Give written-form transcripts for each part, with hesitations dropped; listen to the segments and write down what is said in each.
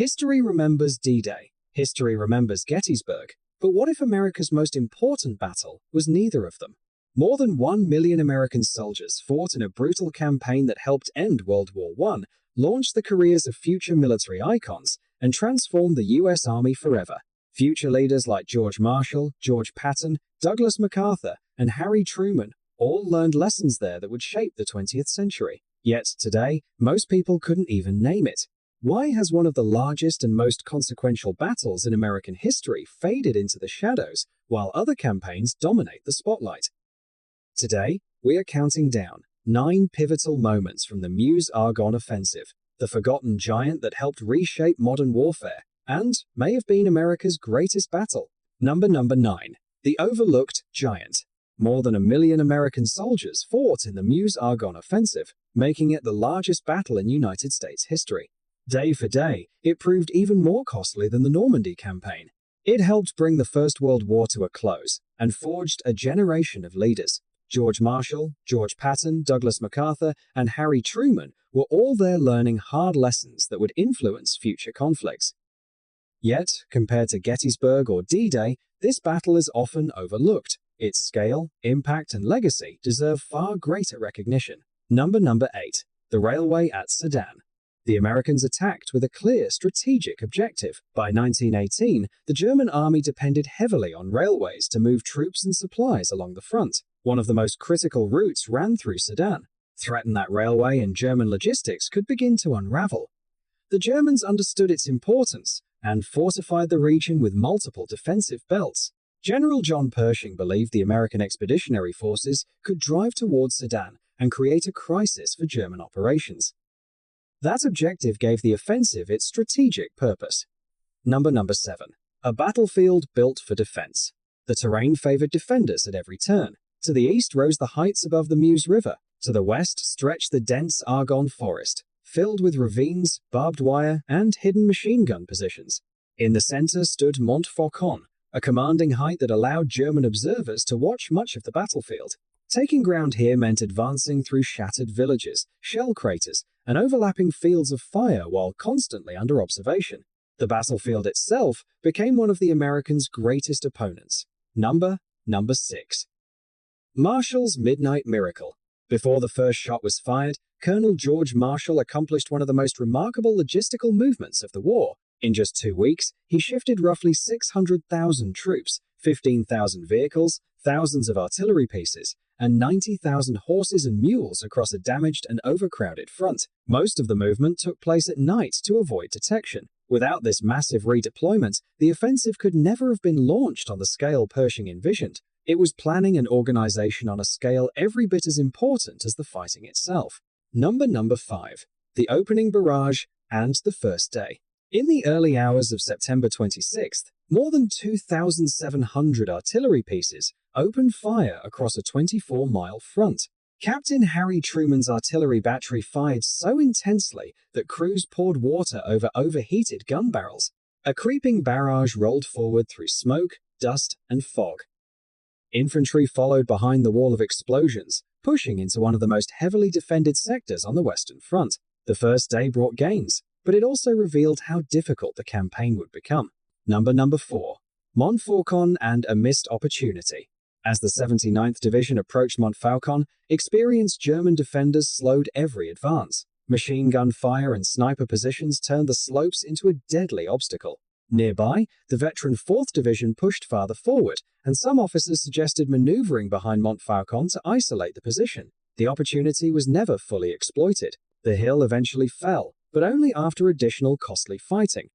History remembers D-Day. History remembers Gettysburg. But what if America's most important battle was neither of them? More than 1 million American soldiers fought in a brutal campaign that helped end World War I, launched the careers of future military icons, and transformed the U.S. Army forever. Future leaders like George Marshall, George Patton, Douglas MacArthur, and Harry Truman all learned lessons there that would shape the 20th century. Yet today, most people couldn't even name it. Why has one of the largest and most consequential battles in American history faded into the shadows, while other campaigns dominate the spotlight? Today, we are counting down 9 pivotal moments from the Meuse-Argonne Offensive, the forgotten giant that helped reshape modern warfare, and may have been America's greatest battle. Number 9. The overlooked giant. More than 1 million American soldiers fought in the Meuse-Argonne Offensive, making it the largest battle in United States history. Day for day, it proved even more costly than the Normandy campaign. It helped bring the First World War to a close and forged a generation of leaders. George Marshall, George Patton, Douglas MacArthur, and Harry Truman were all there learning hard lessons that would influence future conflicts. Yet, compared to Gettysburg or D-Day, this battle is often overlooked. Its scale, impact, and legacy deserve far greater recognition. Number 8. The railway at Sedan. The Americans attacked with a clear strategic objective. By 1918, the German army depended heavily on railways to move troops and supplies along the front. One of the most critical routes ran through Sedan. Threaten that railway and German logistics could begin to unravel. The Germans understood its importance and fortified the region with multiple defensive belts. General John Pershing believed the American expeditionary forces could drive towards Sedan and create a crisis for German operations. That objective gave the offensive its strategic purpose. Number 7. A battlefield built for defense. The terrain favored defenders at every turn. To the east rose the heights above the Meuse River. To the west stretched the dense Argonne Forest, filled with ravines, barbed wire, and hidden machine gun positions. In the center stood Montfaucon, a commanding height that allowed German observers to watch much of the battlefield. Taking ground here meant advancing through shattered villages, shell craters, and overlapping fields of fire while constantly under observation. The battlefield itself became one of the Americans' greatest opponents. Number 6. Marshall's Midnight Miracle. Before the first shot was fired, Colonel George Marshall accomplished one of the most remarkable logistical movements of the war. In just 2 weeks, he shifted roughly 600,000 troops, 15,000 vehicles, thousands of artillery pieces, and 90,000 horses and mules across a damaged and overcrowded front. Most of the movement took place at night to avoid detection. Without this massive redeployment, the offensive could never have been launched on the scale Pershing envisioned. It was planning and organization on a scale every bit as important as the fighting itself. Number 5. The opening barrage and the first day. In the early hours of September 26th, more than 2,700 artillery pieces opened fire across a 24-mile front. Captain Harry Truman's artillery battery fired so intensely that crews poured water over overheated gun barrels. A creeping barrage rolled forward through smoke, dust, and fog. Infantry followed behind the wall of explosions, pushing into one of the most heavily defended sectors on the Western Front. The first day brought gains, but it also revealed how difficult the campaign would become. Number 4. Montfaucon and a missed opportunity. As the 79th Division approached Montfaucon, experienced German defenders slowed every advance. Machine gun fire and sniper positions turned the slopes into a deadly obstacle. Nearby, the veteran 4th Division pushed farther forward, and some officers suggested maneuvering behind Montfaucon to isolate the position. The opportunity was never fully exploited. The hill eventually fell, but only after additional costly fighting.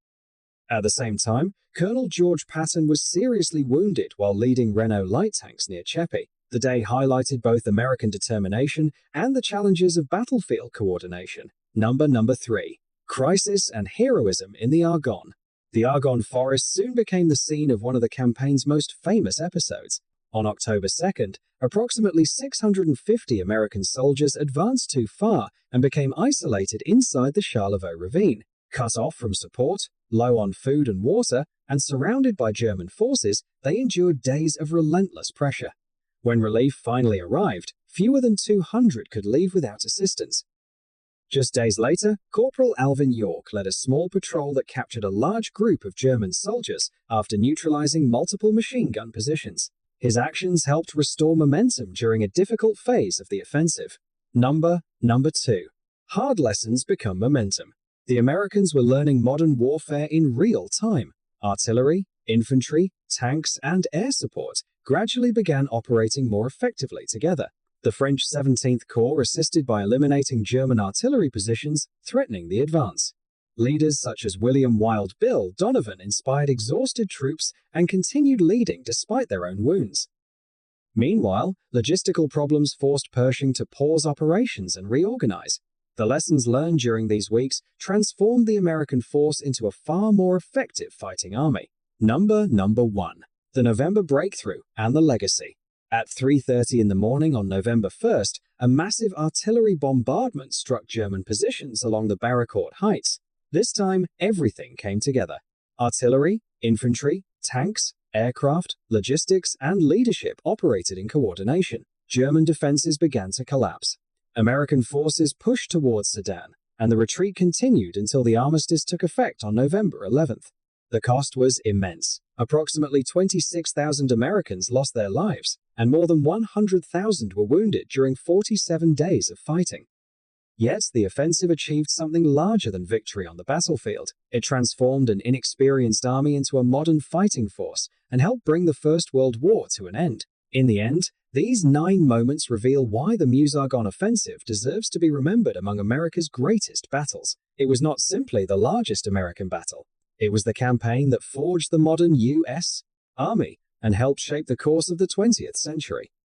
At the same time, Colonel George Patton was seriously wounded while leading Renault light tanks near Cheppy. The day highlighted both American determination and the challenges of battlefield coordination. Number 3. Crisis and heroism in the Argonne. The Argonne Forest soon became the scene of one of the campaign's most famous episodes. On October 2nd, approximately 650 American soldiers advanced too far and became isolated inside the Charlevoix ravine. Cut off from support, low on food and water, and surrounded by German forces, they endured days of relentless pressure. When relief finally arrived, fewer than 200 could leave without assistance. Just days later, Corporal Alvin York led a small patrol that captured a large group of German soldiers after neutralizing multiple machine gun positions. His actions helped restore momentum during a difficult phase of the offensive. Number 2. Hard lessons become momentum. The Americans were learning modern warfare in real time. Artillery, infantry, tanks, and air support gradually began operating more effectively together. The French 17th Corps assisted by eliminating German artillery positions, threatening the advance. Leaders such as William Wild Bill Donovan inspired exhausted troops and continued leading despite their own wounds. Meanwhile, logistical problems forced Pershing to pause operations and reorganize. The lessons learned during these weeks transformed the American force into a far more effective fighting army. Number 1. The November Breakthrough and the Legacy. At 3:30 in the morning on November 1st, a massive artillery bombardment struck German positions along the Barricourt Heights. This time, everything came together. Artillery, infantry, tanks, aircraft, logistics, and leadership operated in coordination. German defenses began to collapse. American forces pushed towards Sedan, and the retreat continued until the armistice took effect on November 11th. The cost was immense. Approximately 26,000 Americans lost their lives, and more than 100,000 were wounded during 47 days of fighting. Yet, the offensive achieved something larger than victory on the battlefield. It transformed an inexperienced army into a modern fighting force and helped bring the First World War to an end. In the end, these 9 moments reveal why the Meuse-Argonne Offensive deserves to be remembered among America's greatest battles. It was not simply the largest American battle. It was the campaign that forged the modern U.S. Army and helped shape the course of the 20th century.